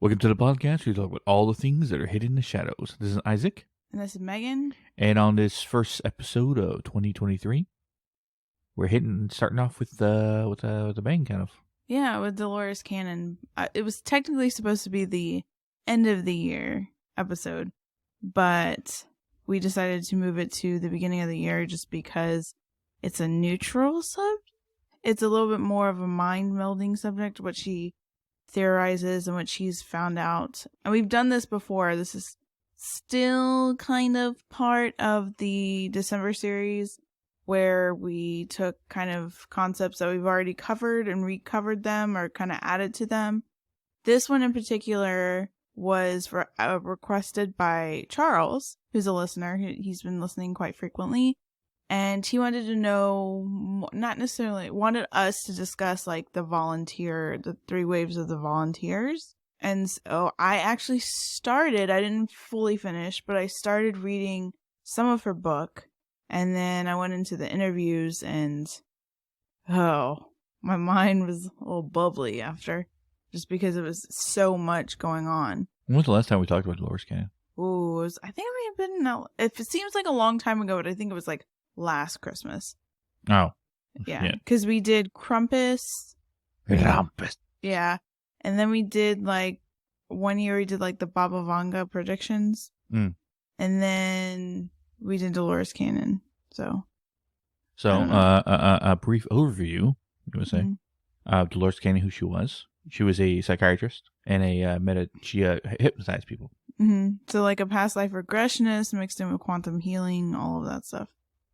Welcome to the podcast. We talk about all the things that are hidden in the shadows. This is Isaac. And this is Megan. And on this first episode of 2023, we're starting off with a bang, kind of. Yeah, with Dolores Cannon. It was technically supposed to be the end of the year episode, but we decided to move it to the beginning of the year just because it's a neutral subject. It's a little bit more of a mind-melding subject, what she theorizes and what she's found out. And we've done this before. This is still kind of part of the December series where we took kind of concepts that we've already covered and recovered them or kind of added to them. This one in particular was requested by Charles, who's a listener. He's been listening quite frequently. And he wanted to know, not necessarily, wanted us to discuss like the 3 waves of the volunteers. And so I actually started, I didn't fully finish, but I started reading some of her book. And then I went into the interviews and, my mind was a little bubbly after, just because it was so much going on. When was the last time we talked about Dolores Cannon? Ooh, I think it may have been, if it seems like a long time ago, but I think it was like last Christmas. Oh. Yeah, because we did Krampus. Yeah. And then we did like, one year we did like the Baba Vanga predictions. Mm. And then we did Dolores Cannon. So a brief overview, you would say, of Dolores Cannon, who she was. She was a psychiatrist and she hypnotized people. Mm-hmm. So like a past life regressionist mixed in with quantum healing, all of that stuff.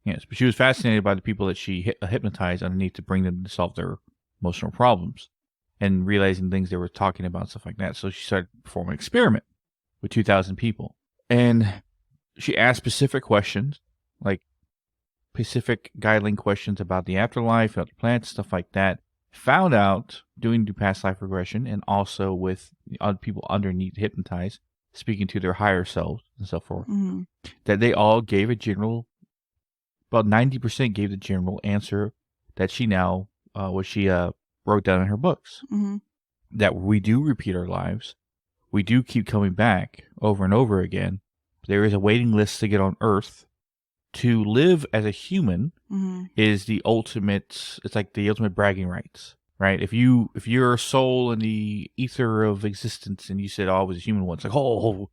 Yes, but she was fascinated by the people that she hypnotized underneath to bring them to solve their emotional problems and realizing things they were talking about and stuff like that. So she started performing an experiment with 2,000 people. And she asked specific questions, like specific guideline questions about the afterlife, other planets, stuff like that. Found out, doing the past life regression, and also with other people underneath hypnotized, speaking to their higher selves and so forth, that they all gave a general, about 90% gave the general answer that she now, wrote down in her books. Mm-hmm. That we do repeat our lives. We do keep coming back over and over again. There is a waiting list to get on Earth. To live as a human is the ultimate, it's like the ultimate bragging rights, right? If you're a soul in the ether of existence and you said, I was a human once, like, oh,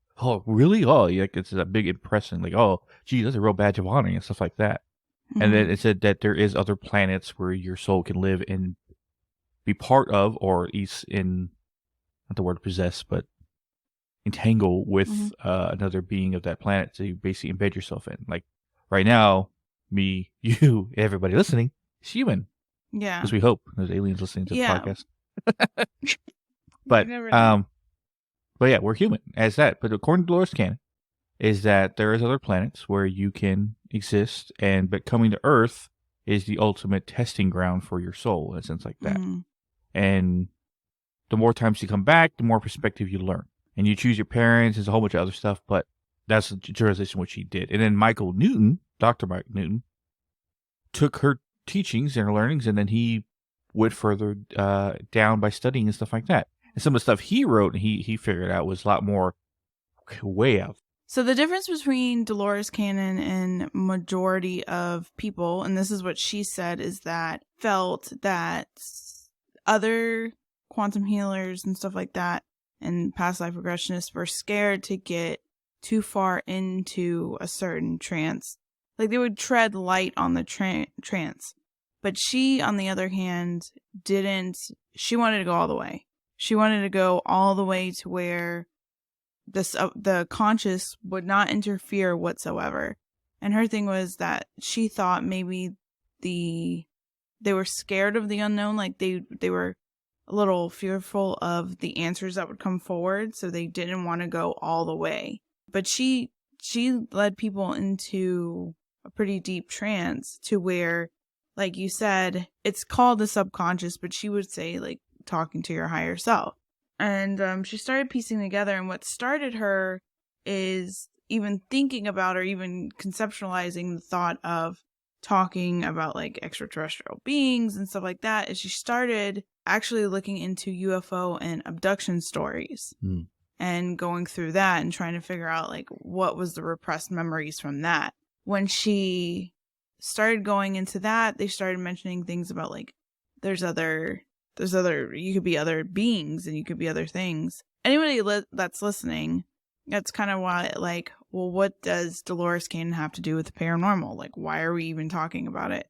really? Oh, like it's a big impression, like, oh, gee, that's a real badge of honor and stuff like that. Mm-hmm. And then it said that there is other planets where your soul can live and be part of, or at least in, not the word possess, but entangle with another being of that planet to basically embed yourself in. Like right now, me, you, everybody listening is human. Yeah. Because we hope there's aliens listening to the podcast. But yeah, we're human as that. But according to Dolores Cannon, is that there is other planets where you can exist, but coming to Earth is the ultimate testing ground for your soul in a sense like that. And the more times you come back, the more perspective you learn. And you choose your parents, there's a whole bunch of other stuff, but that's the translation what she did. And then Michael Newton, Dr. Mike Newton, took her teachings and her learnings, and then he went further down by studying and stuff like that. And some of the stuff he wrote and he figured out was a lot more way out. So the difference between Dolores Cannon and majority of people, and this is what she said, is that felt that other quantum healers and stuff like that and past life regressionists were scared to get too far into a certain trance. Like they would tread light on the trance. But she, on the other hand, didn't. She wanted to go all the way. She wanted to go all the way to where the conscious would not interfere whatsoever. And her thing was that she thought maybe they were scared of the unknown. Like they were a little fearful of the answers that would come forward. So they didn't want to go all the way. But she led people into a pretty deep trance to where, like you said, it's called the subconscious, but she would say like talking to your higher self. And she started piecing together, and what started her is even thinking about or even conceptualizing the thought of talking about like extraterrestrial beings and stuff like that is she started actually looking into UFO and abduction stories and going through that and trying to figure out like what was the repressed memories from that. When she started going into that, they started mentioning things about like there's other you could be other beings and you could be other things. Anybody that's listening, that's kind of why, like, well, what does Dolores Cannon have to do with the paranormal? Like, why are we even talking about it?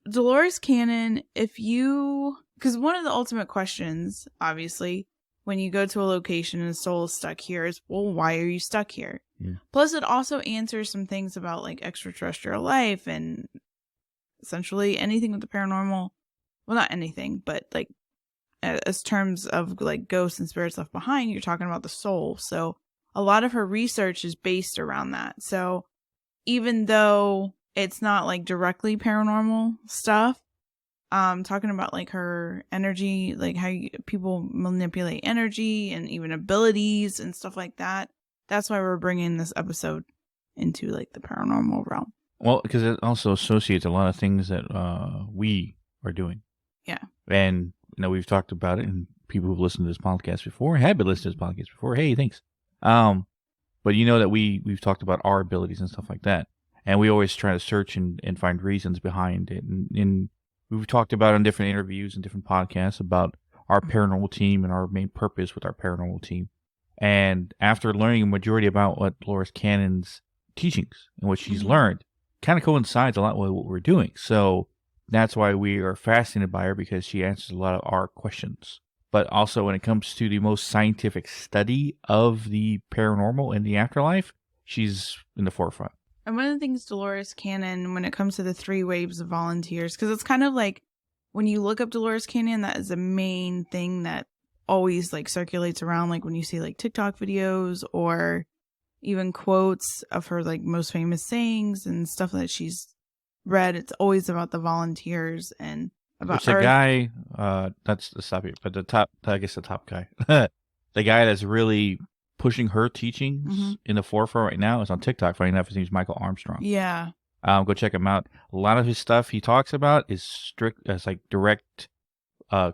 Dolores Cannon, because one of the ultimate questions, obviously, when you go to a location and a soul is stuck here is, well, why are you stuck here? Yeah. Plus, it also answers some things about, like, extraterrestrial life and essentially anything with the paranormal. Well, not anything, but, like, as terms of, like, ghosts and spirits left behind, you're talking about the soul. So a lot of her research is based around that. So even though it's not like directly paranormal stuff, talking about like her energy, like how people manipulate energy and even abilities and stuff like that. That's why we're bringing this episode into like the paranormal realm. Well, because it also associates a lot of things that we are doing. Yeah. And we've talked about it, and people who've listened to this podcast before, have been listening to this podcast before. Hey, thanks. But that we've talked about our abilities and stuff like that. And we always try to search and find reasons behind it. And we've talked about in different interviews and different podcasts about our paranormal team and our main purpose with our paranormal team. And after learning a majority about what Dolores Cannon's teachings and what she's learned, kind of coincides a lot with what we're doing. So that's why we are fascinated by her, because she answers a lot of our questions. But also when it comes to the most scientific study of the paranormal and the afterlife, she's in the forefront. And one of the things Dolores Cannon, when it comes to the 3 waves of volunteers, because it's kind of like when you look up Dolores Cannon, that is the main thing that always like circulates around. Like when you see like TikTok videos or even quotes of her like most famous sayings and stuff that she's read, it's always about the volunteers and about Earth. A guy, that's the stop here, but the top guy, the guy that's really pushing her teachings in the forefront right now is on TikTok. Funny enough, his name's Michael Armstrong. Yeah. Go check him out. A lot of his stuff he talks about is strict, as like direct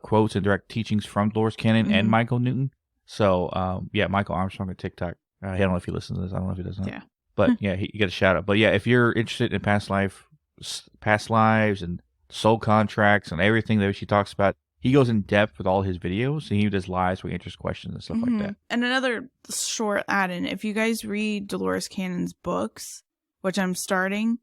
quotes and direct teachings from Dolores Cannon and Michael Newton. So, yeah, Michael Armstrong on TikTok. I don't know if he listens to this. I don't know if he does not. Yeah. But yeah, you get a shout out. But yeah, if you're interested in past lives and soul contracts and everything that she talks about, he goes in depth with all his videos, and he does lives where he answers questions and stuff like that. And another short add-in, if you guys read Dolores Cannon's books, which I'm starting,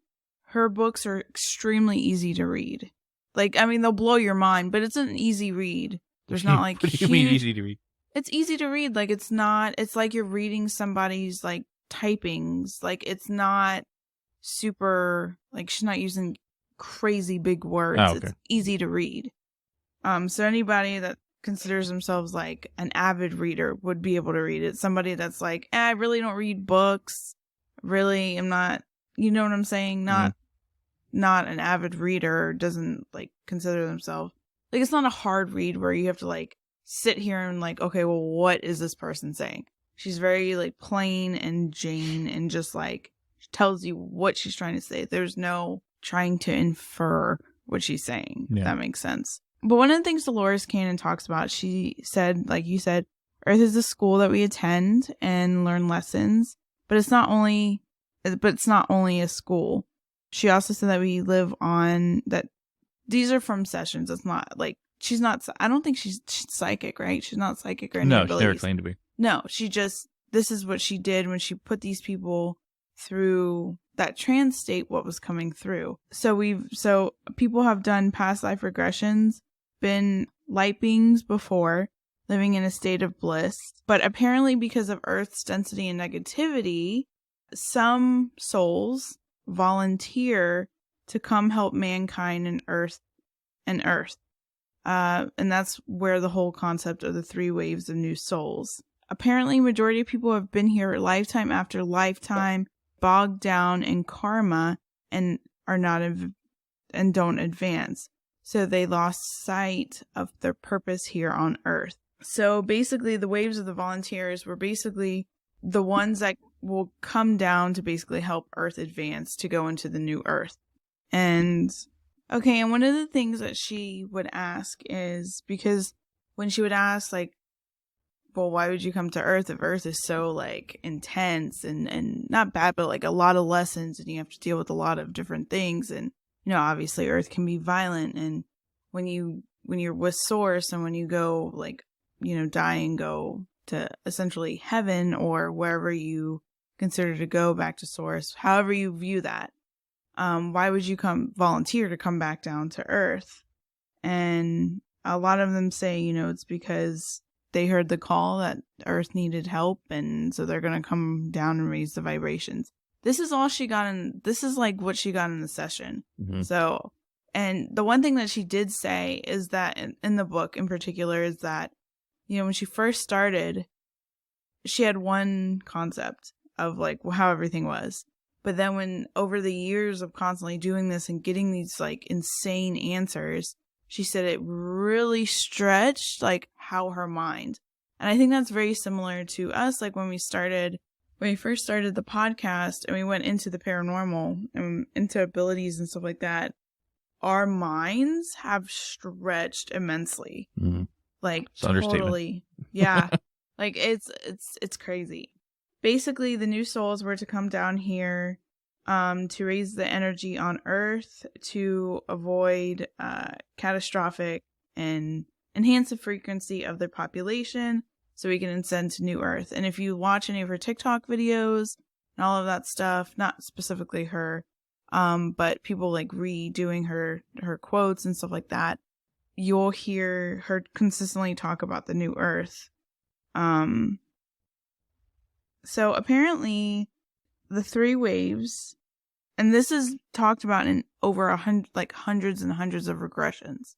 her books are extremely easy to read. Like, I mean, they'll blow your mind, but it's an easy read. There's not like What do you mean easy to read? It's easy to read. Like, it's like you're reading somebody's like typings. Like, it's not super, like, she's not using crazy big words. Oh, okay. It's easy to read. So anybody that considers themselves like an avid reader would be able to read it. Somebody that's like, I really don't read books. Really, I'm not, you know what I'm saying? Not an avid reader, doesn't like consider themselves. Like, it's not a hard read where you have to like sit here and like, okay, well, what is this person saying? She's very like plain and Jane and just like she tells you what she's trying to say. There's no trying to infer what she's saying. Yeah. If that makes sense. But one of the things Dolores Cannon talks about, she said, like you said, Earth is a school that we attend and learn lessons, but it's not only a school. She also said that we live on that. These are from sessions. It's not like she's not. I don't think she's psychic, right? She's not psychic or any abilities. No, she never claimed to be. No, this is what she did when she put these people through that trance state, what was coming through. So people have done past life regressions, been light beings before, living in a state of bliss. But apparently because of Earth's density and negativity, some souls volunteer to come help mankind and Earth. And that's where the whole concept of the 3 waves of new souls. Apparently, majority of people have been here lifetime after lifetime, bogged down in karma, and are not and don't advance. So they lost sight of their purpose here on Earth. So basically, the waves of the volunteers were basically the ones that will come down to basically help Earth advance to go into the new Earth. And okay, and one of the things that she would ask is, because when she would ask, like, well, why would you come to Earth if Earth is so, like, intense and not bad, but, like, a lot of lessons, and you have to deal with a lot of different things. And, you know, obviously Earth can be violent. And when you're with Source and when you go, like, you know, die and go to essentially heaven or wherever you consider to go back to Source, however you view that, why would you volunteer to come back down to Earth? And a lot of them say, you know, it's because they heard the call that Earth needed help, and so they're going to come down and raise the vibrations. This is all she got this is like what she got in the session. Mm-hmm. So, and the one thing that she did say is that in the book in particular is that, you know, when she first started, she had one concept of like how everything was. But then when over the years of constantly doing this and getting these like insane answers, she said it really stretched like how her mind. And I think that's very similar to us. Like when we first started the podcast and we went into the paranormal and into abilities and stuff like that, our minds have stretched immensely. Mm-hmm. Like it's totally. Yeah. Like it's crazy. Basically the new souls were to come down here to raise the energy on Earth to avoid catastrophic and enhance the frequency of their population so we can ascend to New Earth. And if you watch any of her TikTok videos and all of that stuff, not specifically her, but people like redoing her quotes and stuff like that, you'll hear her consistently talk about the New Earth. So apparently the 3 waves, and this is talked about in over 100, like hundreds and hundreds of regressions.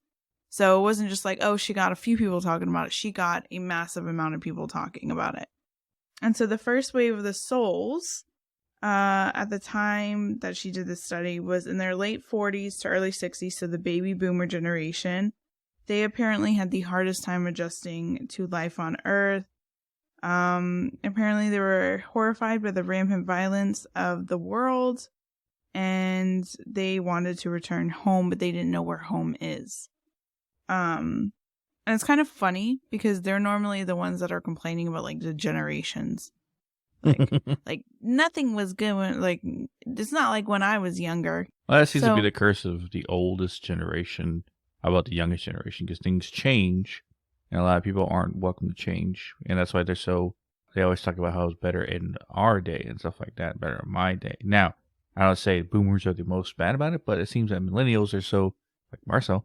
So it wasn't just like, oh, she got a few people talking about it. She got a massive amount of people talking about it. And so the first wave of the souls, at the time that she did this study, was in their late 40s to early 60s. So the baby boomer generation, they apparently had the hardest time adjusting to life on Earth. Apparently they were horrified by the rampant violence of the world, and they wanted to return home, but they didn't know where home is. And it's kind of funny because they're normally the ones that are complaining about like the generations. Like nothing was good. Like it's not like when I was younger. Well, that seems to be the curse of the oldest generation about the youngest generation, because things change. And a lot of people aren't welcome to change. And that's why they always talk about how it's better in our day and stuff like that, better in my day. Now, I don't say boomers are the most bad about it, but it seems that millennials are so, like Marcel,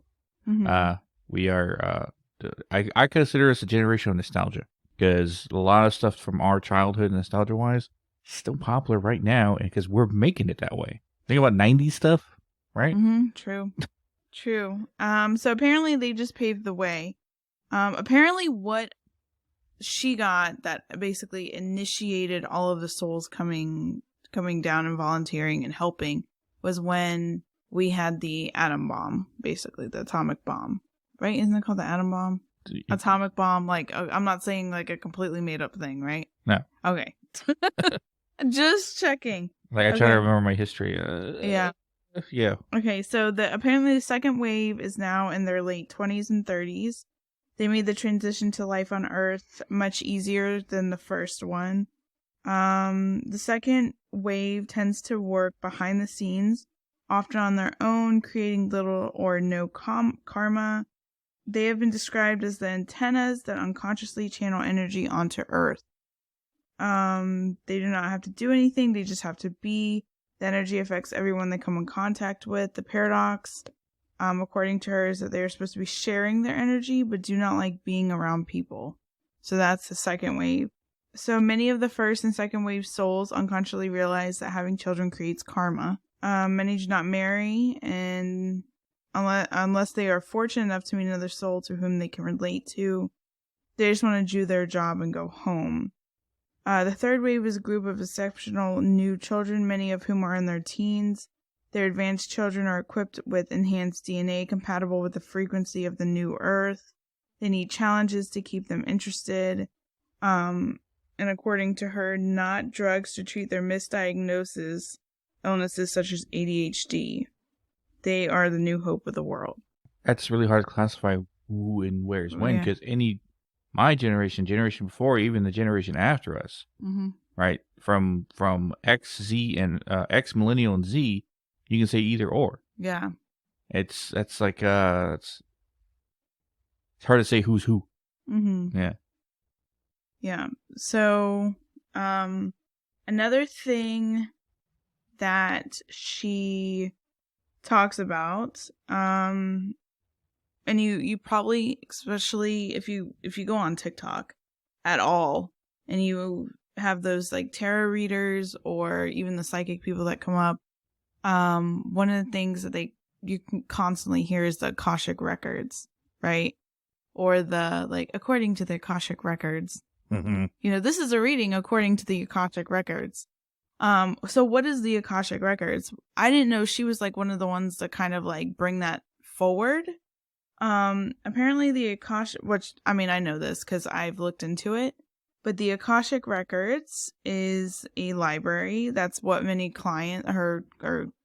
we are, I consider us a generation of nostalgia. Because a lot of stuff from our childhood, nostalgia-wise, is still popular right now, because we're making it that way. Think about 90s stuff, right? Mm-hmm. True. So apparently they just paved the way. Apparently what she got that basically initiated all of the souls coming down and volunteering and helping was when we had the atom bomb, basically the atomic bomb, right? Isn't it called the atom bomb? Atomic bomb. Like, I'm not saying like a completely made up thing, right? No. Okay. Just checking. Like I try to remember my history. Yeah. Yeah. Okay. So apparently the second wave is now in their late 20s and 30s. They made the transition to life on Earth much easier than the first one. The second wave tends to work behind the scenes, often on their own, creating little or no karma. They have been described as the antennas that unconsciously channel energy onto Earth. They do not have to do anything. They just have to be. The energy affects everyone they come in contact with. The paradox, according to her, is that they are supposed to be sharing their energy, but do not like being around people. So that's the second wave. So many of the first and second wave souls unconsciously realize that having children creates karma. Many do not marry, and unless they are fortunate enough to meet another soul to whom they can relate to, they just want to do their job and go home. The third wave is a group of exceptional new children, many of whom are in their teens. Their advanced children are equipped with enhanced DNA compatible with the frequency of the new Earth. They need challenges to keep them interested. And according to her, not drugs to treat their misdiagnosis, illnesses such as ADHD. they are the new hope of the world. That's really hard to classify who and where's when, Yeah. because my generation before, even the generation after us, right? From X, Z, and X millennial and Z, you can say either or. Yeah. It's hard to say who's who. Yeah. Yeah. So, another thing that she talks about, and you probably, especially if you go on TikTok at all, and you have those like tarot readers or even the psychic people that come up, one of the things that you can constantly hear is the Akashic records, right? Or the like, according to the Akashic records. This is a reading according to the Akashic records. So what is the Akashic records? I didn't know she was like one of the ones that kind of like bring that forward. Apparently the Akashic, which, I mean, I know this because I've looked into it, but the Akashic records is a library. That's what many or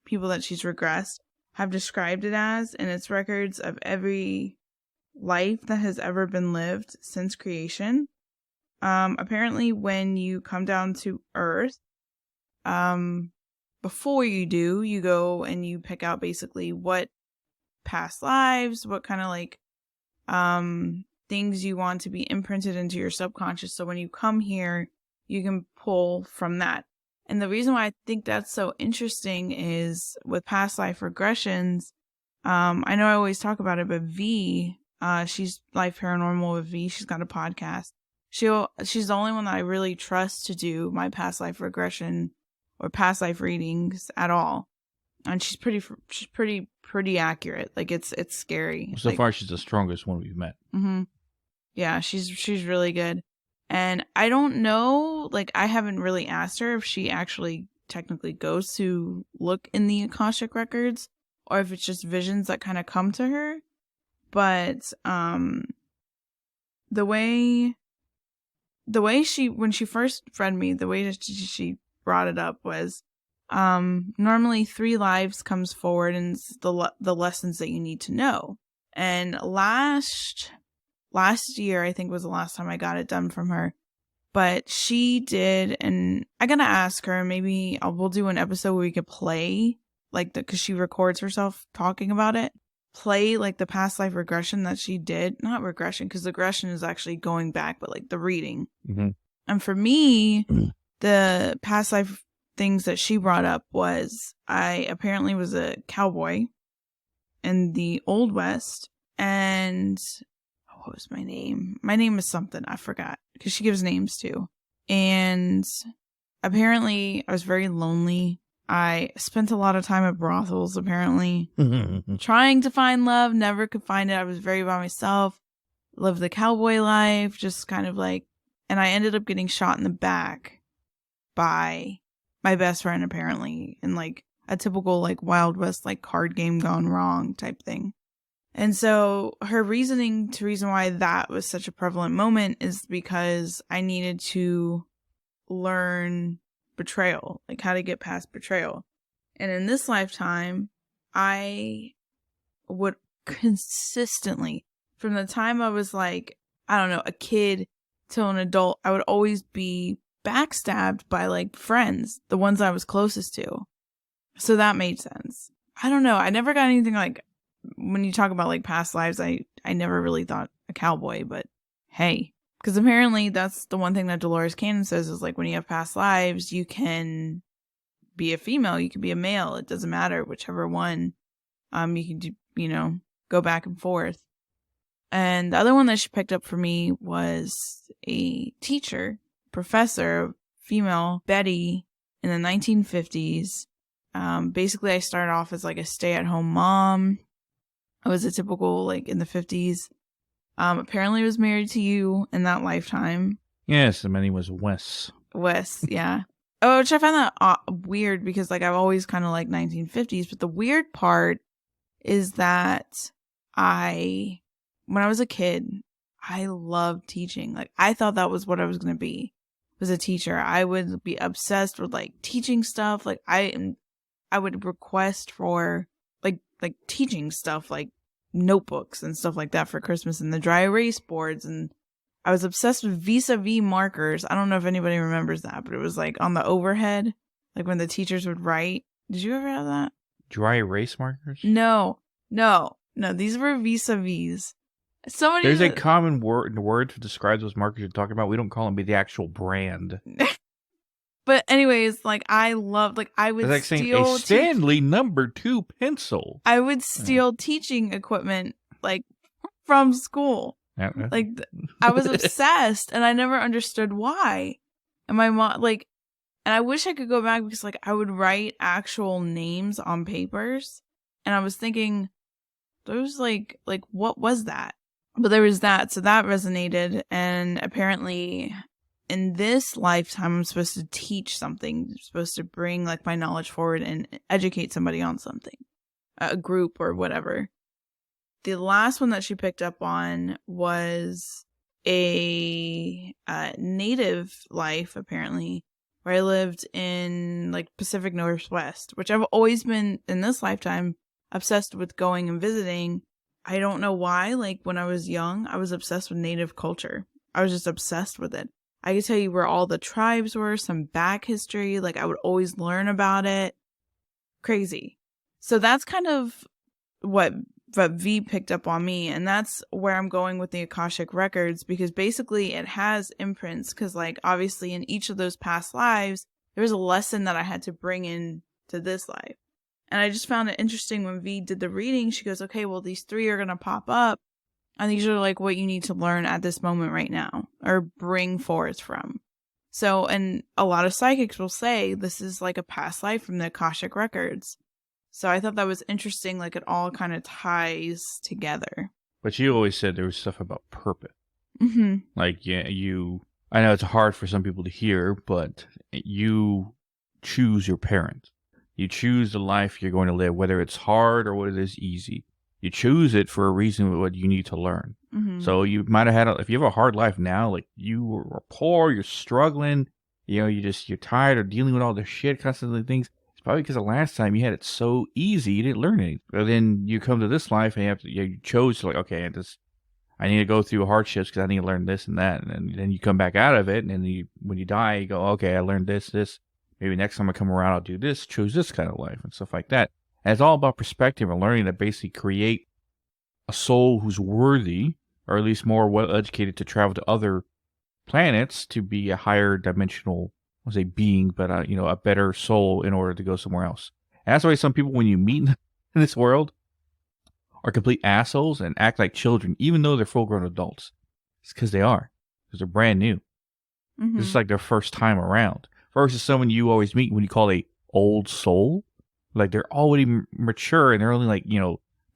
people that she's regressed have described it as, and it's records of every life that has ever been lived since creation. Apparently when you come down to Earth, before you go and you pick out basically what past lives, what kind of like, things you want to be imprinted into your subconscious. So when you come here, you can pull from that. And the reason why I think that's so interesting is with past life regressions, I know I always talk about it, but V, she's Life Paranormal with V. She's got a podcast. She's the only one that I really trust to do my past life regression or past life readings at all. And she's pretty accurate. Like it's scary. So far, she's the strongest one we've met. Yeah, she's really good. And I don't know, like I haven't really asked her if she actually technically goes to look in the Akashic records or if it's just visions that kind of come to her. But the way she, when she first read me, the way that she brought it up was normally 3 lives comes forward and it's the lessons that you need to know. And last year, I think, was the last time I got it done from her. But she did, and I gotta ask her, maybe we'll do an episode where we could play, like, because she records herself talking about it, play, like, the past life regression that she did. Not regression, because regression is actually going back, but, like, the reading. And for me, the past life things that she brought up was I apparently was a cowboy in the Old West, and what was my name? My name is something. I forgot because she gives names too. And apparently I was very lonely. I spent a lot of time at brothels, apparently, trying to find love. Never could find it. I was very by myself. Lived the cowboy life, just kind of like, and I ended up getting shot in the back by my best friend, apparently, in like a typical like Wild West, like card game gone wrong type thing. And so her reason why that was such a prevalent moment is because I needed to learn betrayal, like how to get past betrayal. And in this lifetime, I would consistently, from the time I was like, I don't know, a kid till an adult, I would always be backstabbed by like friends, the ones I was closest to. So that made sense. I don't know. I never got anything like, when you talk about like past lives, I never really thought a cowboy, but hey, because apparently that's the one thing that Dolores Cannon says is like when you have past lives, you can be a female, you can be a male. It doesn't matter, whichever one. You can do, go back and forth. And the other one that she picked up for me was a teacher, professor, female, Betty, in the 1950s. Basically, I started off as like a stay-at-home mom. I was a typical, like, in the 50s. Apparently was married to you in that lifetime. Yes, and my name was Wes. Wes, yeah. Oh, which I found that weird because, like, I've always kind of liked 1950s. But the weird part is that when I was a kid, I loved teaching. Like, I thought that was what I was going to be, was a teacher. I would be obsessed with, like, teaching stuff. Like, I would request for, like, like teaching stuff like notebooks and stuff like that for Christmas and the dry erase boards. And I was obsessed with vis-a-vis markers. I don't know if anybody remembers that, but it was like on the overhead, like when the teachers would write. Did you ever have that? Dry erase markers? No. These were vis-a-vis. There's a common word to describe those markers you're talking about. We don't call them the actual brand. But anyways, like I loved, like I would it's like steal saying a Stanley number 2 pencil. I would steal teaching equipment like from school. Like I was obsessed, and I never understood why. And my mom, like, and I wish I could go back because like I would write actual names on papers, and I was thinking, there was like what was that? But there was that, so that resonated, and apparently in this lifetime I'm supposed to teach something. I'm supposed to bring like my knowledge forward and educate somebody on something, a group or whatever. The last one that she picked up on was a native life, apparently, where I lived in like Pacific Northwest, which I've always been in this lifetime obsessed with going and visiting. I don't know why. Like when I was young, I was obsessed with native culture. I was just obsessed with it. I could tell you where all the tribes were, some back history. Like I would always learn about it. Crazy. So that's kind of what V picked up on me. And that's where I'm going with the Akashic Records, because basically it has imprints. Because like obviously in each of those past lives, there was a lesson that I had to bring in to this life. And I just found it interesting when V did the reading. She goes, okay, well, these 3 are going to pop up. And these are like what you need to learn at this moment right now or bring forth from. So, and a lot of psychics will say this is like a past life from the Akashic Records. So I thought that was interesting. Like it all kind of ties together. But you always said there was stuff about purpose. Mm-hmm. Like, yeah, I know it's hard for some people to hear, but you choose your parents. You choose the life you're going to live, whether it's hard or whether it's easy. You choose it for a reason, what you need to learn. Mm-hmm. So you might have if you have a hard life now, like you are poor, you're struggling, you're tired of dealing with all this shit, constantly things. It's probably because the last time you had it so easy, you didn't learn anything. But then you come to this life and you chose to like, okay, I need to go through hardships because I need to learn this and that. And then you come back out of it. And then when you die, you go, okay, I learned this. Maybe next time I come around, I'll do this, choose this kind of life and stuff like that. And it's all about perspective and learning to basically create a soul who's worthy, or at least more well-educated to travel to other planets to be a higher dimensional, I won't say being, but a better soul in order to go somewhere else. And that's why some people, when you meet in this world, are complete assholes and act like children, even though they're full-grown adults. It's because they are. Because they're brand new. Mm-hmm. This is like their first time around. Versus someone you always meet when you call a old soul. Like they're already mature and they're only like,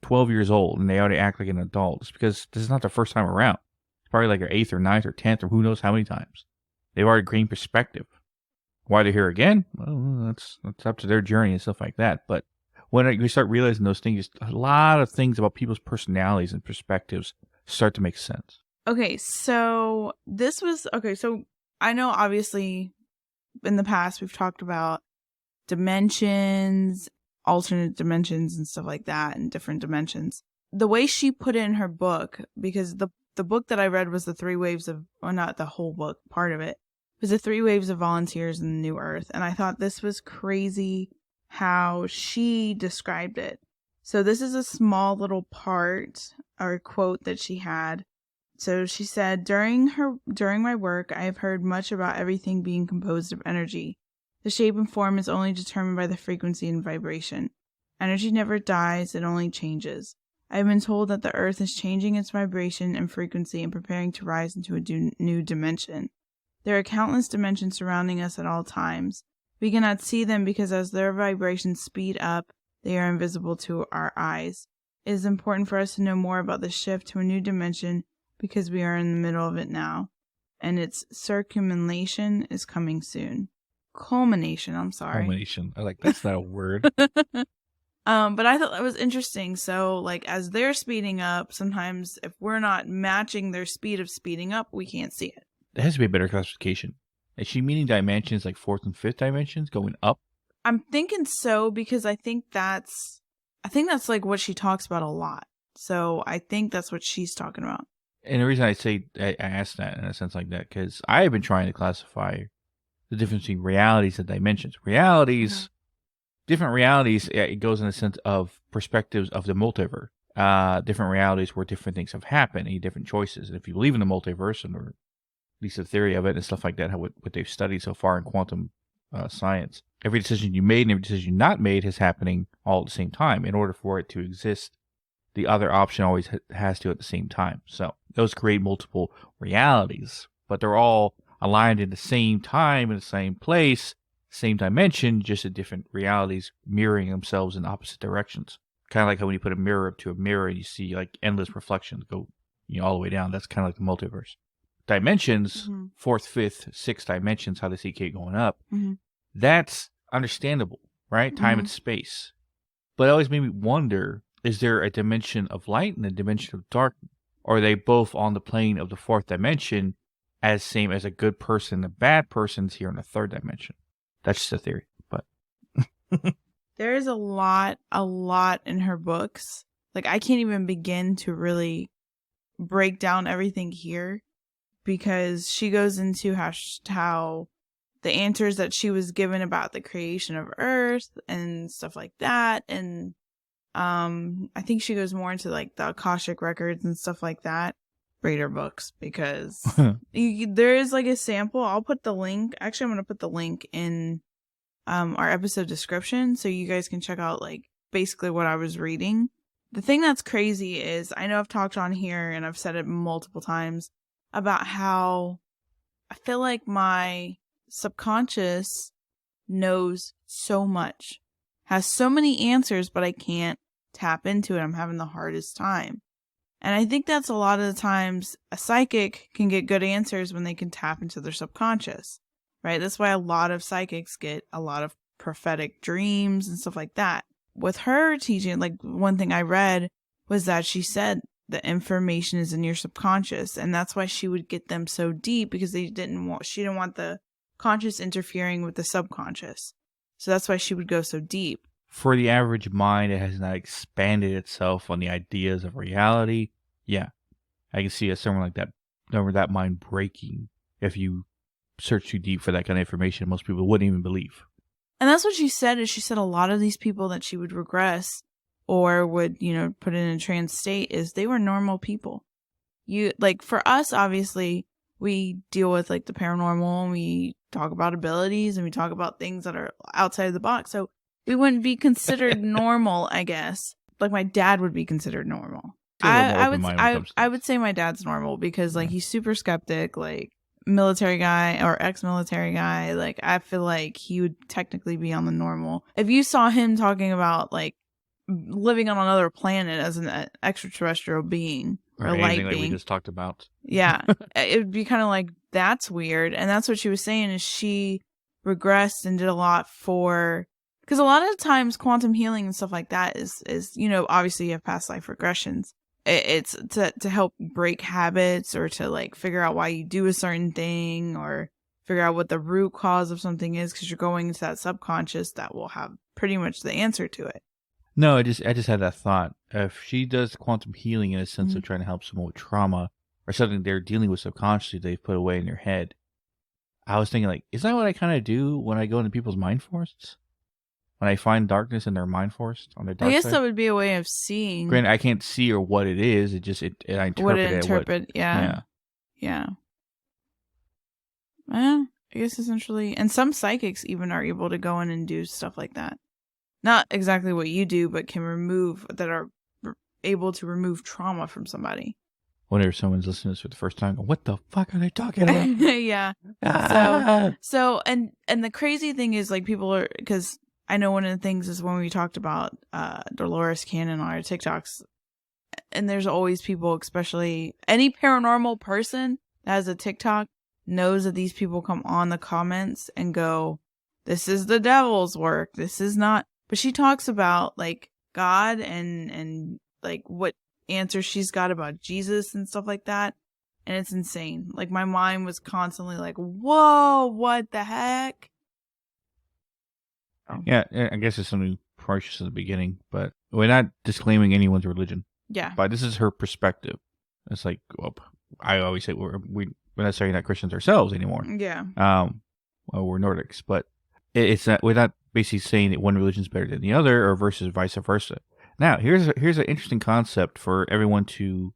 12 years old and they already act like an adult. It's because this is not their first time around. It's probably like their 8th or 9th or 10th or who knows how many times. They've already gained perspective. Why they're here again? Well, that's up to their journey and stuff like that. But when you start realizing those things, a lot of things about people's personalities and perspectives start to make sense. Okay, so so I know obviously in the past we've talked about dimensions, alternate dimensions and stuff like that, and different dimensions. The way she put it in her book, because the book that I read was the 3 waves of, or not the whole book, part of it was the 3 waves of volunteers in the New Earth. And I thought this was crazy how she described it. So this is a small little part or quote that she had. So she said, during my work, I have heard much about everything being composed of energy. The shape and form is only determined by the frequency and vibration. Energy never dies, it only changes. I have been told that the Earth is changing its vibration and frequency and preparing to rise into a new dimension. There are countless dimensions surrounding us at all times. We cannot see them because as their vibrations speed up, they are invisible to our eyes. It is important for us to know more about the shift to a new dimension because we are in the middle of it now, and its circumambulation is coming soon. Culmination, I'm sorry. Culmination. I like, that's not a word. But I thought that was interesting. So, like, as they're speeding up, sometimes if we're not matching their speed of speeding up, we can't see it. There has to be a better classification. Is she meaning dimensions like 4th and 5th dimensions going up? I'm thinking so, because I think that's I think that's like what she talks about a lot. So I think that's what she's talking about. And the reason I asked that in a sense like that, because I have been trying to classify the difference between realities and dimensions. Different realities, it goes in the sense of perspectives of the multiverse. Different realities where different things have happened, and different choices. And if you believe in the multiverse, and or at least the theory of it and stuff like that, what they've studied so far in quantum science, every decision you made and every decision not made is happening all at the same time. In order for it to exist, the other option always has to at the same time. So those create multiple realities, but they're all aligned in the same time, in the same place, same dimension, just at different realities mirroring themselves in opposite directions. Kind of like how when you put a mirror up to a mirror and you see like endless reflections go all the way down. That's kind of like the multiverse. Dimensions, fourth, fifth, sixth dimensions, how they see keep going up. That's understandable, right? Time and space. But it always made me wonder, is there a dimension of light and a dimension of dark? Or are they both on the plane of the fourth dimension, as same as a good person and a bad person's here in the third dimension? That's just a theory, but there is a lot in her books. Like, I can't even begin to really break down everything here, because she goes into how the answers that she was given about the creation of Earth and stuff like that. And I think she goes more into like the Akashic records and stuff like that. Read her books, because there is like a sample. I'll put the link. Actually, I'm going to put the link in our episode description so you guys can check out like basically what I was reading. The thing that's crazy is, I know I've talked on here and I've said it multiple times about how I feel like my subconscious knows so much, has so many answers, but I can't tap into it. I'm having the hardest time. And I think that's a lot of the times a psychic can get good answers when they can tap into their subconscious, right? That's why a lot of psychics get a lot of prophetic dreams and stuff like that. With her teaching, like one thing I read was that she said the information is in your subconscious, and that's why she would get them so deep, because she didn't want the conscious interfering with the subconscious. So that's why she would go so deep. For the average mind, it has not expanded itself on the ideas of reality. Yeah, I can see someone like that mind breaking if you search too deep for that kind of information. Most people wouldn't even believe. And that's what she said. Is she said a lot of these people that she would regress or would, put in a trance state, is they were normal people. Like for us, obviously, we deal with like the paranormal, and we talk about abilities, and we talk about things that are outside of the box. So we wouldn't be considered normal, I guess. Like my dad would be considered normal. I would say my dad's normal, because like he's super skeptic, like military guy or ex-military guy. Like I feel like he would technically be on the normal. If you saw him talking about like living on another planet as an extraterrestrial being or a light being, like we just talked about, yeah, it would be kind of like, that's weird. And that's what she was saying, is she regressed and did a lot for. Because a lot of times quantum healing and stuff like that is obviously you have past life regressions. It's to help break habits, or to like figure out why you do a certain thing, or figure out what the root cause of something is, because you're going into that subconscious that will have pretty much the answer to it. No, I just had that thought. If she does quantum healing in a sense of trying to help someone with trauma or something they're dealing with subconsciously they've put away in their head, I was thinking like, is that what I kind of do when I go into people's mind forests? When I find darkness in their mind forest on their dark side? That would be a way of seeing. Granted, I can't see or what it is. It just I interpret it. Yeah. Well, I guess essentially, and some psychics even are able to go in and do stuff like that. Not exactly what you do, but are able to remove trauma from somebody. Whenever someone's listening to this for the first time, go, what the fuck are they talking about? Yeah. So and the crazy thing is, like, people are, because I know one of the things is when we talked about Dolores Cannon on our TikToks, and there's always people, especially any paranormal person that has a TikTok, knows that these people come on the comments and go, this is the devil's work. This is not. But she talks about like God and like what answers she's got about Jesus and stuff like that. And it's insane. Like my mind was constantly like, whoa, what the heck? Yeah, I guess it's something precious in the beginning, but we're not disclaiming anyone's religion, Yeah. but this is her perspective. It's like, well, I always say we're not necessarily not Christians ourselves anymore. Yeah. Well, we're Nordics, but it's not, we're not basically saying that one religion is better than the other or versus vice versa. Now, here's an interesting concept for everyone to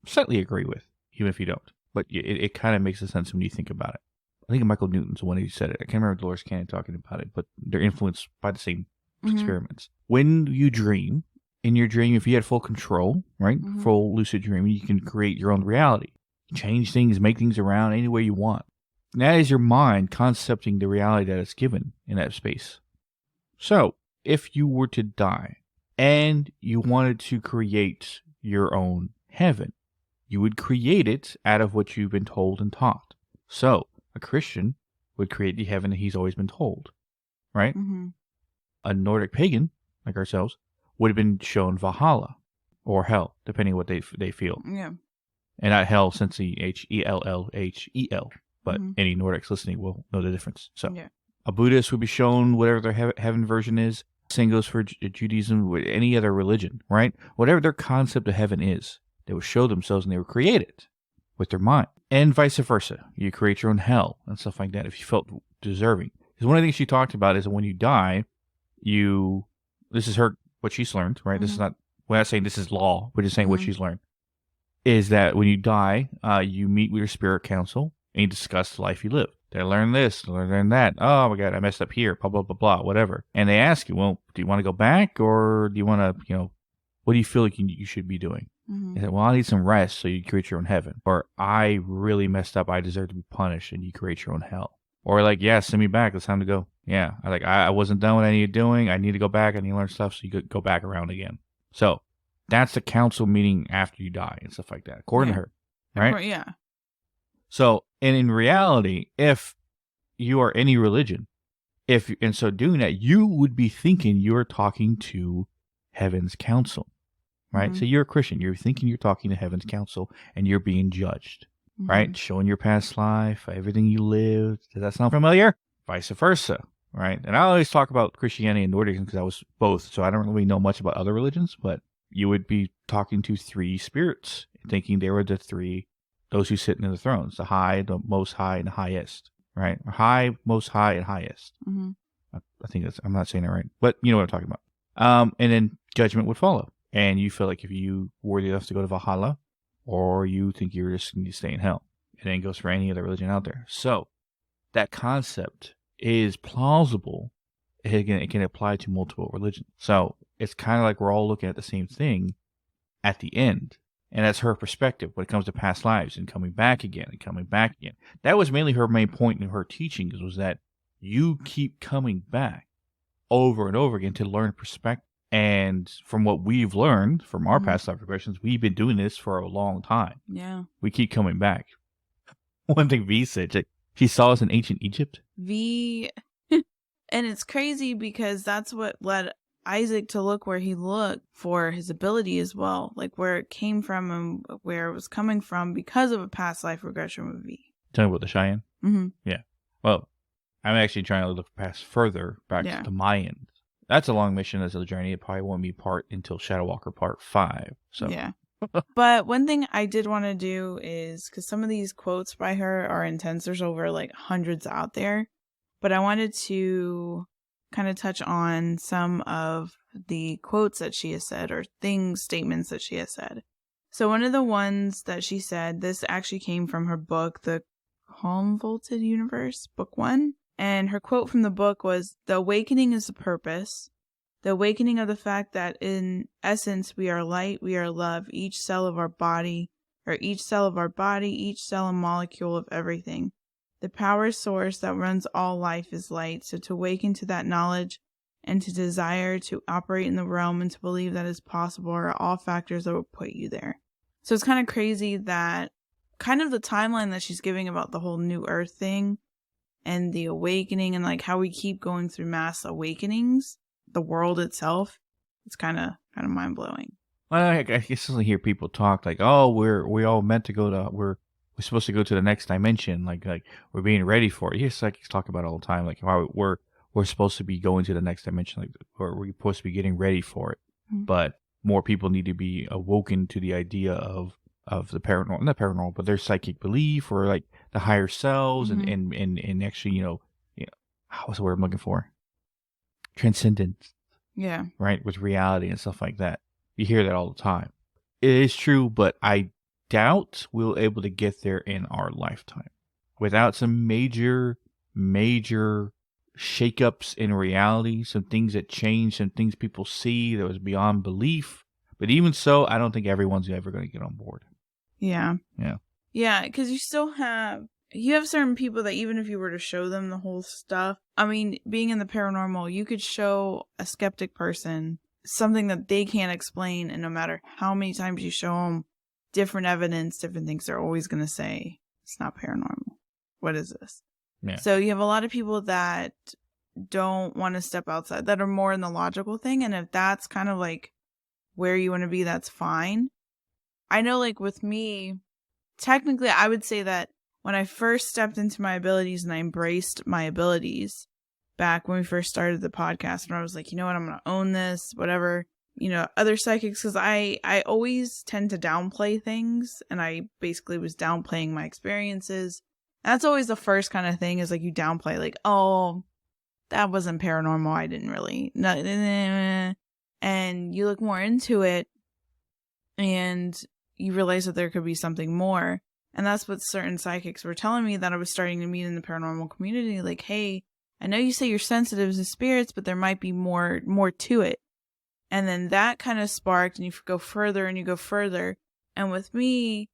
slightly agree with, even if you don't. But it kind of makes a sense when you think about it. I think Michael Newton's the one who said it. I can't remember Dolores Cannon talking about it, but they're influenced by the same experiments. When you dream, in your dream, if you had full control, right, full lucid dreaming, you can create your own reality. Change things, make things around any way you want. And that is your mind concepting the reality that it's given in that space. So, if you were to die and you wanted to create your own heaven, you would create it out of what you've been told and taught. So, a Christian would create the heaven that he's always been told, right? A Nordic pagan, like ourselves, would have been shown Valhalla or hell, depending on what they feel. Yeah. And not hell, since the Hellhel, but any Nordics listening will know the difference. So, a Buddhist would be shown whatever their heaven version is. Same goes for Judaism, with any other religion, right? Whatever their concept of heaven is, they would show themselves and they would create it with their mind. And vice versa. You create your own hell and stuff like that if you felt deserving. Because one of the things she talked about is that when you die, this is what she's learned, right? This is not, we're not saying this is law, we're just saying what she's learned. Is that when you die, you meet with your spirit council and you discuss the life you lived. Did I learn this? Did I learn that? Oh my God, I messed up here, blah, blah, blah, blah, whatever. And they ask you, well, do you want to go back or do you want to, what do you feel like you should be doing? They said, well, I need some rest, so you create your own heaven. Or I really messed up, I deserve to be punished, and you create your own hell. Or like, yeah, send me back, it's time to go. Yeah, I wasn't done what I needed doing, I need to go back, I need to learn stuff, so you could go back around again. So that's the council meeting after you die and stuff like that, according to her, right? Yeah. So, and in reality, if you are any religion, and so doing that, you would be thinking you're talking to heaven's council, right? So you're a Christian, you're thinking you're talking to heaven's council, and you're being judged, right? Showing your past life, everything you lived. Does that sound familiar? Vice versa, right? And I always talk about Christianity and Nordicism because I was both, so I don't really know much about other religions, but you would be talking to three spirits, thinking they were the three, those who sit in the thrones, the high, the most high, and the highest, right? High, most high, and highest. I think I'm not saying that right, but you know what I'm talking about. And then judgment would follow. And you feel like if you worthy enough to go to Valhalla, or you think you're just going to stay in hell. And then it goes for any other religion out there. So that concept is plausible. It can apply to multiple religions. So it's kind of like we're all looking at the same thing at the end. And that's her perspective when it comes to past lives and coming back again and coming back again. That was mainly her main point in her teachings, was that you keep coming back over and over again to learn perspective. And from what we've learned from our past life regressions, we've been doing this for a long time. Yeah. We keep coming back. One thing V said, she saw us in ancient Egypt. V, and it's crazy because that's what led Isaac to look where he looked for his ability as well, like where it came from and where it was coming from because of a past life regression with V. Tell me about the Cheyenne? Yeah. Well, I'm actually trying to look past further back to the Mayans. That's a long mission as a journey. It probably won't be part until Shadow Walker Part 5. So yeah. But one thing I did want to do is, because some of these quotes by her are intense, there's over like hundreds out there, but I wanted to kind of touch on some of the quotes that she has said, or statements that she has said. So one of the ones that she said, this actually came from her book, The Convoluted Universe, Book 1. And her quote from the book was, "The awakening is the purpose. The awakening of the fact that in essence we are light, we are love, each cell of our body, each cell and molecule of everything. The power source that runs all life is light. So to awaken to that knowledge and to desire to operate in the realm and to believe that is possible are all factors that will put you there." So it's kind of crazy that kind of the timeline that she's giving about the whole new earth thing and the awakening and like how we keep going through mass awakenings, the world itself, it's kind of mind-blowing. Well, I guess I hear people talk like, oh, we all meant to go to, we're supposed to go to the next dimension, like we're being ready for it. Yes, like you talk about it all the time, like how we're supposed to be going to the next dimension, like, or we're supposed to be getting ready for it. but more people need to be awoken to the idea of the paranormal, not paranormal, but their psychic belief or like the higher selves and actually, what's the word I'm looking for? Transcendence. Yeah. Right? With reality and stuff like that. You hear that all the time. It is true, but I doubt we'll able to get there in our lifetime without some major shakeups in reality, some things that change, some things people see that was beyond belief. But even so, I don't think everyone's ever going to get on board. Yeah. Yeah. Yeah, because you have certain people that even if you were to show them the whole stuff, I mean, being in the paranormal, you could show a skeptic person something that they can't explain, and no matter how many times you show them different evidence, different things, they're always going to say, it's not paranormal. What is this? Yeah. So you have a lot of people that don't want to step outside, that are more in the logical thing, and if that's kind of like where you want to be, that's fine. I know, like with me, technically I would say that when I first stepped into my abilities and I embraced my abilities back when we first started the podcast, and I was like, you know what, I'm going to own this, whatever, other psychics, because I always tend to downplay things, and I basically was downplaying my experiences. That's always the first kind of thing, is like you downplay, like, oh, that wasn't paranormal, I didn't really, and you look more into it and you realize that there could be something more. And that's what certain psychics were telling me that I was starting to meet in the paranormal community. Like, hey, I know you say you're sensitive to spirits, but there might be more to it. And then that kind of sparked, and you go further and you go further. And with me,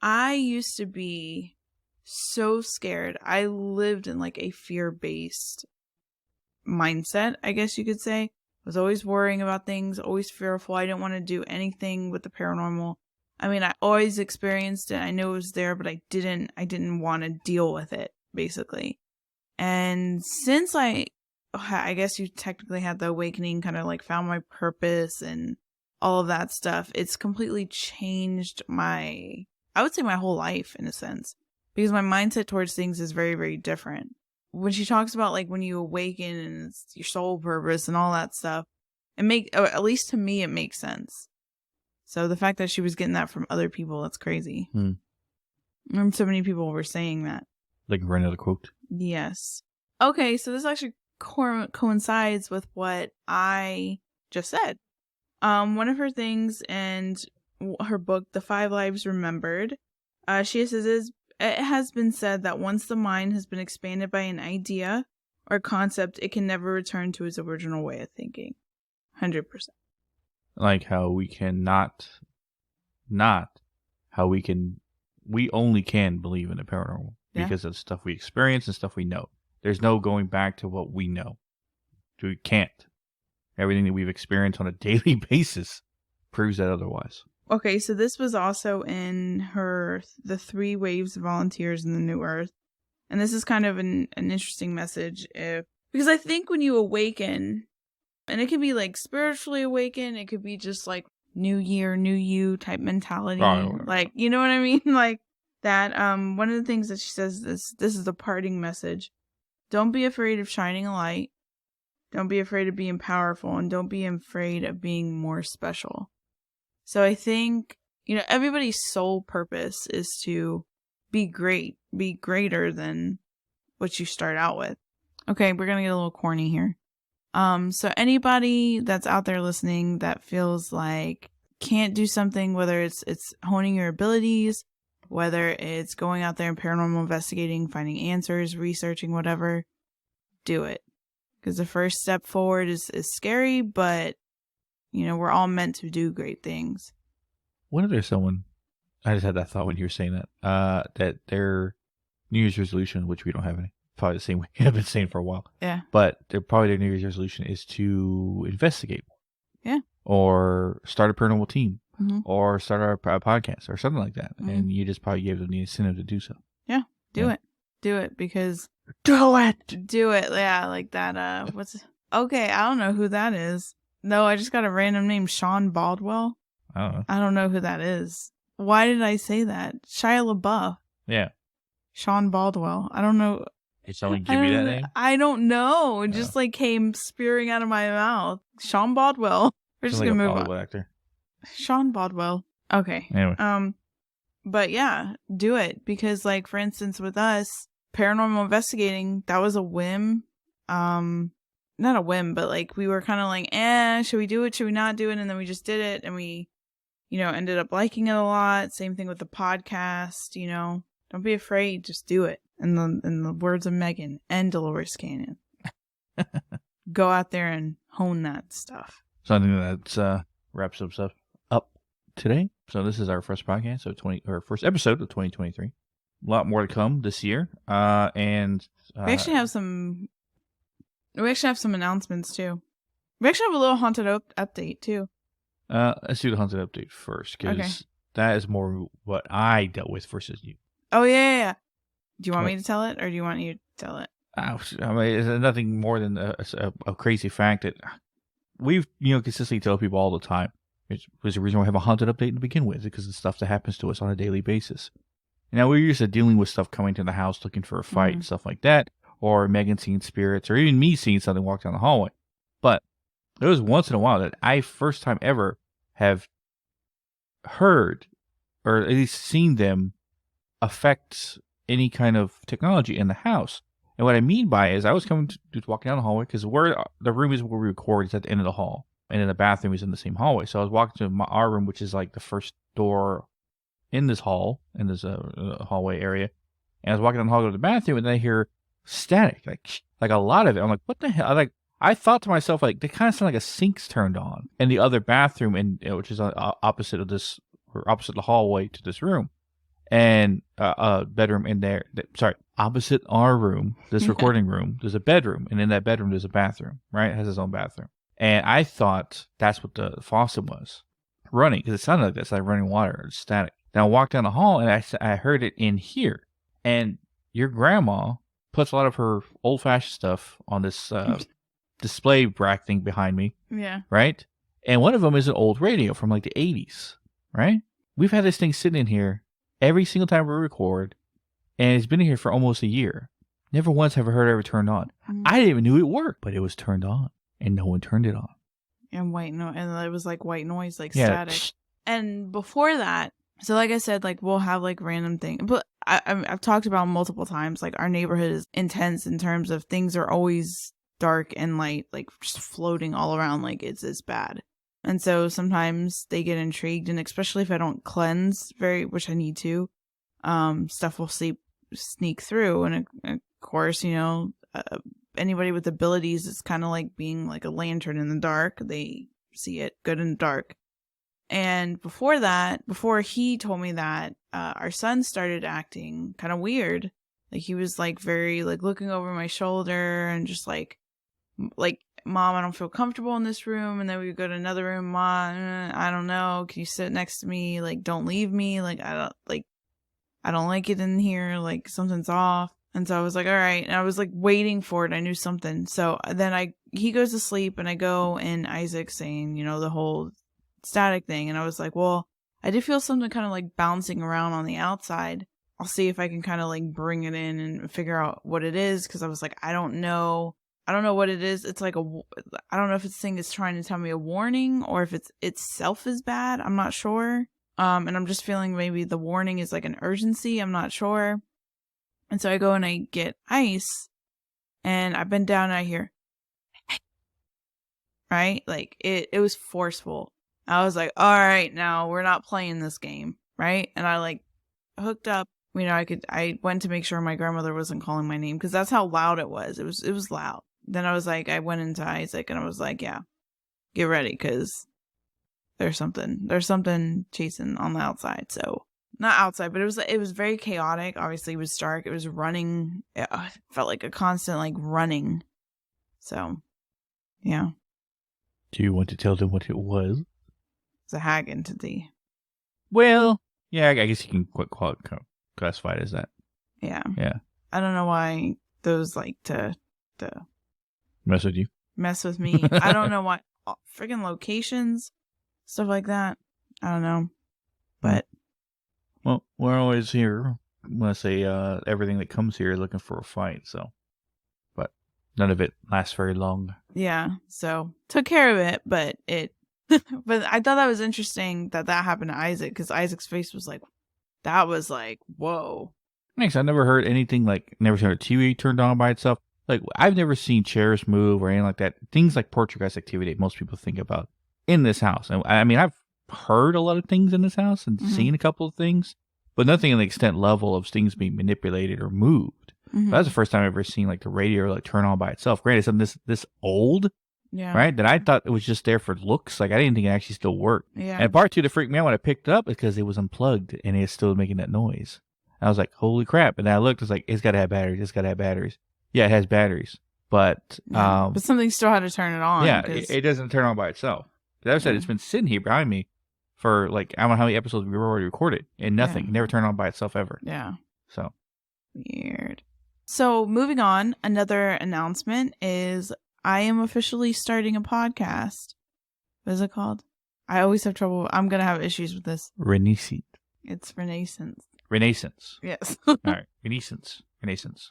I used to be so scared. I lived in like a fear-based mindset, I guess you could say. I was always worrying about things, always fearful. I didn't want to do anything with the paranormal. I mean, I always experienced it. I knew it was there, but I didn't want to deal with it, basically. And since I guess you technically had the awakening, kind of like found my purpose and all of that stuff, it's completely changed I would say my whole life in a sense, because my mindset towards things is very, very different. When she talks about like when you awaken and it's your soul purpose and all that stuff, at least to me, it makes sense. So the fact that she was getting that from other people, that's crazy. And so many people were saying that. Like right another quote. Yes. Okay, so this actually coincides with what I just said. One of her things and her book, The 5 Lives Remembered, she says, it has been said that once the mind has been expanded by an idea or concept, it can never return to its original way of thinking. 100%. Like how we we only can believe in the paranormal because of stuff we experience and stuff we know. There's no going back to what we know. We can't. Everything that we've experienced on a daily basis proves that otherwise. Okay, so this was also in The 3 Waves of Volunteers in the New Earth. And this is kind of an interesting message because I think when you awaken, and it could be like spiritually awaken, it could be just like new year, new you type mentality. Like, you know what I mean? Like that. One of the things that she says, this is a parting message. Don't be afraid of shining a light. Don't be afraid of being powerful, and don't be afraid of being more special. So I think, everybody's sole purpose is to be great, be greater than what you start out with. Okay, we're going to get a little corny here. So anybody that's out there listening that feels like can't do something, whether it's honing your abilities, whether it's going out there and paranormal investigating, finding answers, researching, whatever, do it. Because the first step forward is scary, but, we're all meant to do great things. When is there someone, I just had that thought when you were saying that, that their New Year's resolution, which we don't have any, probably the same way I've been saying for a while. Yeah. But their New Year's resolution is to investigate. Yeah. Or start a paranormal team. Mm-hmm. Or start a podcast or something like that. Mm-hmm. And you just probably gave them the incentive to do so. Yeah. Do it because... Do it! Do it. Yeah, like that. Okay, I don't know who that is. No, I just got a random name, Sean Baldwell. I don't know who that is. Why did I say that? Shia LaBeouf. Yeah. Sean Baldwell. I don't know. Did someone give you that name? I don't know. It just came spearing out of my mouth. Sean Baldwell. We're just Sounds gonna like a move on. Bollywood actor. Sean Bodwell. Okay. Anyway. But yeah, do it because, like, for instance, with us, paranormal investigating, that was a whim. Not a whim, but like we were kind of like, should we do it? Should we not do it? And then we just did it, and we, ended up liking it a lot. Same thing with the podcast. Don't be afraid, just do it. In the words of Megan and Dolores Cannon, go out there and hone that stuff. So I think that wraps up stuff up today. So this is our first podcast of first episode of 2023. A lot more to come this year. And we actually have some announcements too. We actually have a little haunted update too. Let's do the haunted update first, because that is more what I dealt with versus you. Oh yeah. Do you want me to tell it, or do you want you to tell it? I mean, it's nothing more than a crazy fact that we've consistently tell people all the time. It was the reason why we have a haunted update to begin with, because of the stuff that happens to us on a daily basis. Now, we're used to dealing with stuff coming to the house looking for a fight and stuff like that, or Megan seeing spirits, or even me seeing something walk down the hallway. But there was once in a while that I first time ever have heard, or at least seen them affect any kind of technology in the house. And what I mean by it is I was walking down the hallway, because the room is where we record is at the end of the hall, and then the bathroom is in the same hallway. So I was walking to our room, which is like the first door in this hall, in this hallway area. And I was walking down the hall to the bathroom, and then I hear static, like a lot of it. I'm like, what the hell? I thought to myself, like, they kind of sound like a sink's turned on in the other bathroom, which is opposite of this, or opposite the hallway to this room. And a bedroom in there. Opposite our room, this recording room, there's a bedroom, and in that bedroom there's a bathroom. Right, it has its own bathroom. And I thought that's what the faucet was running, because it sounded like this, like running water. It's static. Then I walked down the hall, and I heard it in here. And your grandma puts a lot of her old-fashioned stuff on this display rack thing behind me. Yeah. Right. And one of them is an old radio from like the 80s. Right. We've had this thing sitting in here every single time we record, and it's been here for almost a year. Never once have I heard it ever turned on. I didn't even know it worked, but it was turned on, and no one turned it on. And and it was like white noise, like static. And before that, so like I said, like we'll have like random things, but I've talked about multiple times, like our neighborhood is intense in terms of things are always dark and light, like just floating all around, like it's this bad. And so sometimes they get intrigued, and especially if I don't cleanse which I need to, stuff will sneak through. And of course, anybody with abilities is kind of like being like a lantern in the dark. They see it good in the dark. And before he told me that, our son started acting kind of weird. Like he was like very like looking over my shoulder and just like, Mom, I don't feel comfortable in this room. And then we would go to another room. Mom, I don't know. Can you sit next to me? Like, don't leave me. Like, I don't like it in here. Like, something's off. And so I was like, all right. And I was like waiting for it. I knew something. So then he goes to sleep, and I go, and Isaac's saying, the whole static thing. And I was like, well, I did feel something kind of like bouncing around on the outside. I'll see if I can kind of like bring it in and figure out what it is. Cause I was like, I don't know what it is. It's like I don't know if this thing is trying to tell me a warning, or if it's itself is bad. I'm not sure. And I'm just feeling maybe the warning is like an urgency. I'm not sure. And so I go and I get ice, and I bend down and I hear, right? Like it was forceful. I was like, all right, now we're not playing this game. Right. And I like hooked up, I went to make sure my grandmother wasn't calling my name, because that's how loud it was. It was loud. Then I was like, I went into Isaac, and I was like, yeah, get ready, because there's something chasing on the outside. So not outside, but it was very chaotic. Obviously it was dark. It was running. It felt like a constant like running. So yeah. Do you want to tell them what it was? It's a hag entity. Well, yeah, I guess you can classify it as that. Yeah. Yeah. I don't know why those like to mess with you. Mess with me. I don't know why. Freaking locations, stuff like that. I don't know. But well, we're always here. When I say everything that comes here is looking for a fight, so. But none of it lasts very long. Yeah. So took care of it, but it But I thought that was interesting that happened to Isaac, because Isaac's face was like, that was like, whoa. Thanks. I've never heard anything like, never seen a TV turned on by itself. Like, I've never seen chairs move or anything like that. Things like poltergeist activity that most people think about in this house. And I mean, I've heard a lot of things in this house and seen a couple of things, but nothing in the extent level of things being manipulated or moved. But that's the first time I've ever seen like the radio like turn on by itself. Granted, something this old, right? That I thought it was just there for looks. Like, I didn't think it actually still worked. Yeah. And part two to freak me out when I picked it up is because it was unplugged and it's still making that noise. I was like, holy crap. And then I looked, it's like, it's got to have batteries. It's got to have batteries. Yeah, it has batteries. But but something still had to turn it on. Yeah, it doesn't turn on by itself. As I said, it's been sitting here behind me for like, I don't know how many episodes we already recorded, and nothing. It never turned on by itself ever. Yeah. So. Weird. So moving on, another announcement is I am officially starting a podcast. What is it called? I always have trouble. I'm going to have issues with this. Renaissance. It's Renaissance. Renaissance. Yes. All right. Renaissance.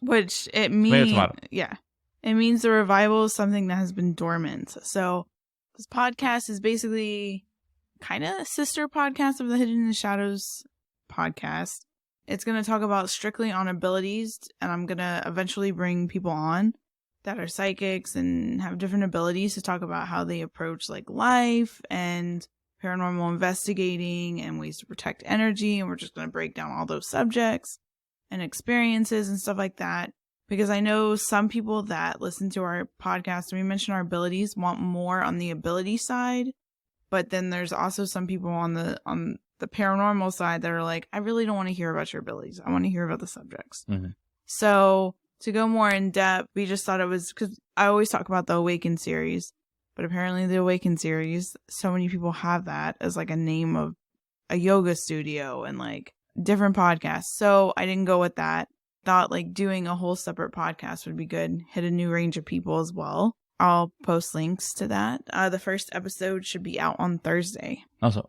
Which it means, it means the revival is something that has been dormant. So this podcast is basically kind of a sister podcast of the Hidden in the Shadows podcast. It's going to talk about strictly on abilities, and I'm going to eventually bring people on that are psychics and have different abilities to talk about how they approach like life and paranormal investigating and ways to protect energy. And we're just going to break down all those subjects and experiences and stuff like that. Because I know some people that listen to our podcast, and we mention our abilities, want more on the ability side. But then there's also some people on the paranormal side that are like, I really don't want to hear about your abilities. I want to hear about the subjects. So to go more in depth, we just thought it was, because I always talk about the Awaken series, but apparently the Awaken series, so many people have that as like a name of a yoga studio and like different podcasts. So I didn't go with that. Thought like doing a whole separate podcast would be good. Hit a new range of people as well. I'll post links to that. The first episode should be out on Thursday. Also,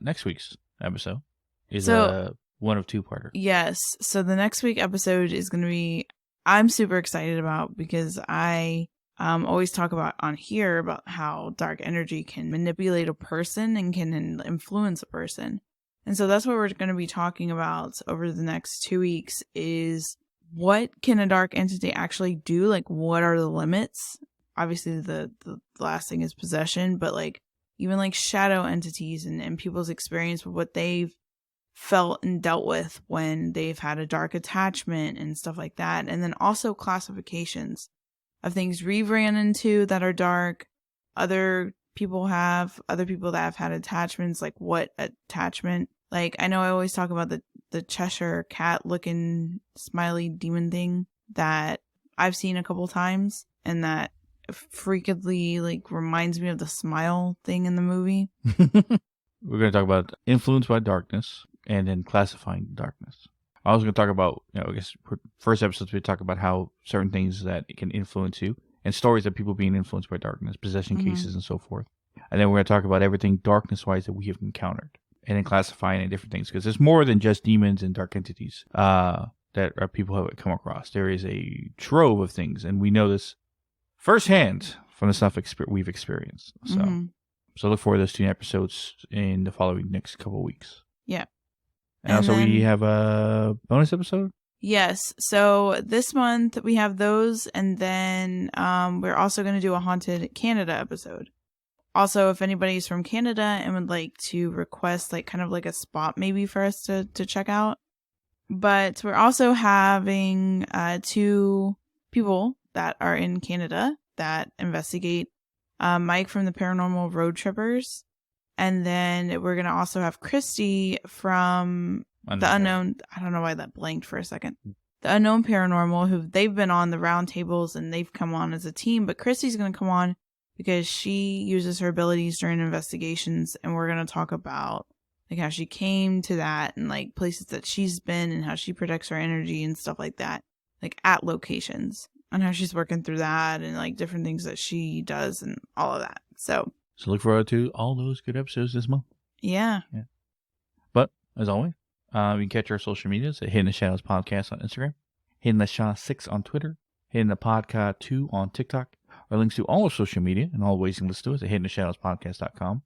next week's episode is one of two-parter. Yes. So the next week episode is going to be, I'm super excited about, because I always talk about on here about how dark energy can manipulate a person and can influence a person. And so that's what we're going to be talking about over the next 2 weeks is what can a dark entity actually do? Like, what are the limits? Obviously, the last thing is possession, but like even like shadow entities and people's experience with what they've felt and dealt with when they've had a dark attachment and stuff like that. And then also classifications of things we've ran into that are dark. Other people that have had attachments, like what attachment. Like, I know I always talk about the Cheshire cat looking smiley demon thing that I've seen a couple times, and that freakily like reminds me of the smile thing in the movie. We're going to talk about influence by darkness and then classifying darkness. I was going to talk about, I guess first episodes we talk about how certain things that it can influence you and stories of people being influenced by darkness, possession cases and so forth. And then we're going to talk about everything darkness-wise that we have encountered. And then classifying it different things, because there's more than just demons and dark entities that our people have come across. There is a trove of things, and we know this firsthand from the stuff we've experienced. So look forward to those 2 episodes in the following next couple of weeks. Yeah. And also we have a bonus episode? Yes. So this month we have those, and then we're also going to do a Haunted Canada episode. Also, if anybody's from Canada and would like to request like kind of like a spot maybe for us to check out. But we're also having 2 people that are in Canada that investigate. Mike from the Paranormal Road Trippers. And then we're going to also have Christy from the Unknown. I don't know why that blanked for a second. The Unknown Paranormal, who they've been on the round tables and they've come on as a team. But Christy's going to come on because she uses her abilities during investigations, and we're going to talk about like how she came to that and like places that she's been and how she protects her energy and stuff like that, like at locations, and how she's working through that and like different things that she does and all of that. So look forward to all those good episodes this month. Yeah. But as always, you can catch our social medias at Hidden in the Shadows Podcast on Instagram, Hidden the Shaw 6 on Twitter, Hidden the Podcast 2 on TikTok. Our links to all of social media and all ways you can listen to us at hiddentheshadowspodcast.com.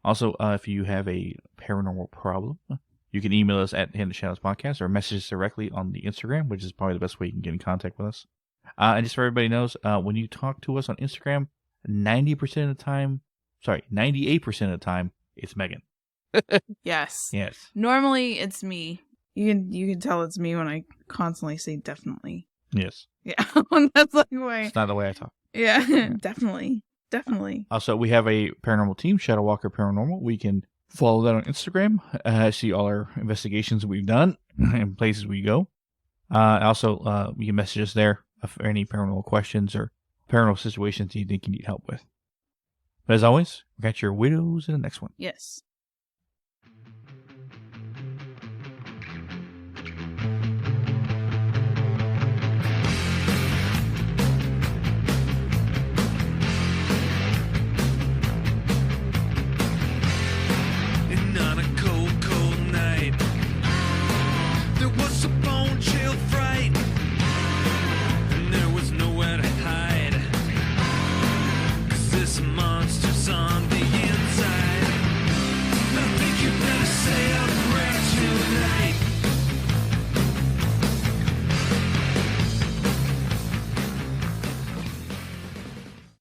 Also, if you have a paranormal problem, you can email us at Hidden Shadows Podcast or message us directly on the Instagram, which is probably the best way you can get in contact with us. And just so everybody knows, when you talk to us on Instagram, 98% of the time, it's Megan. Yes. Yes. Normally, it's me. You can tell it's me when I constantly say definitely. Yes. Yeah. That's like why. It's not the way I talk. Yeah. Definitely. Also, we have a paranormal team, Shadow Walker Paranormal. We can follow that on Instagram. See all our investigations we've done and places we go. Also, you can message us there for any paranormal questions or paranormal situations you think you need help with. But as always, we got your widows in the next one. Yes. This month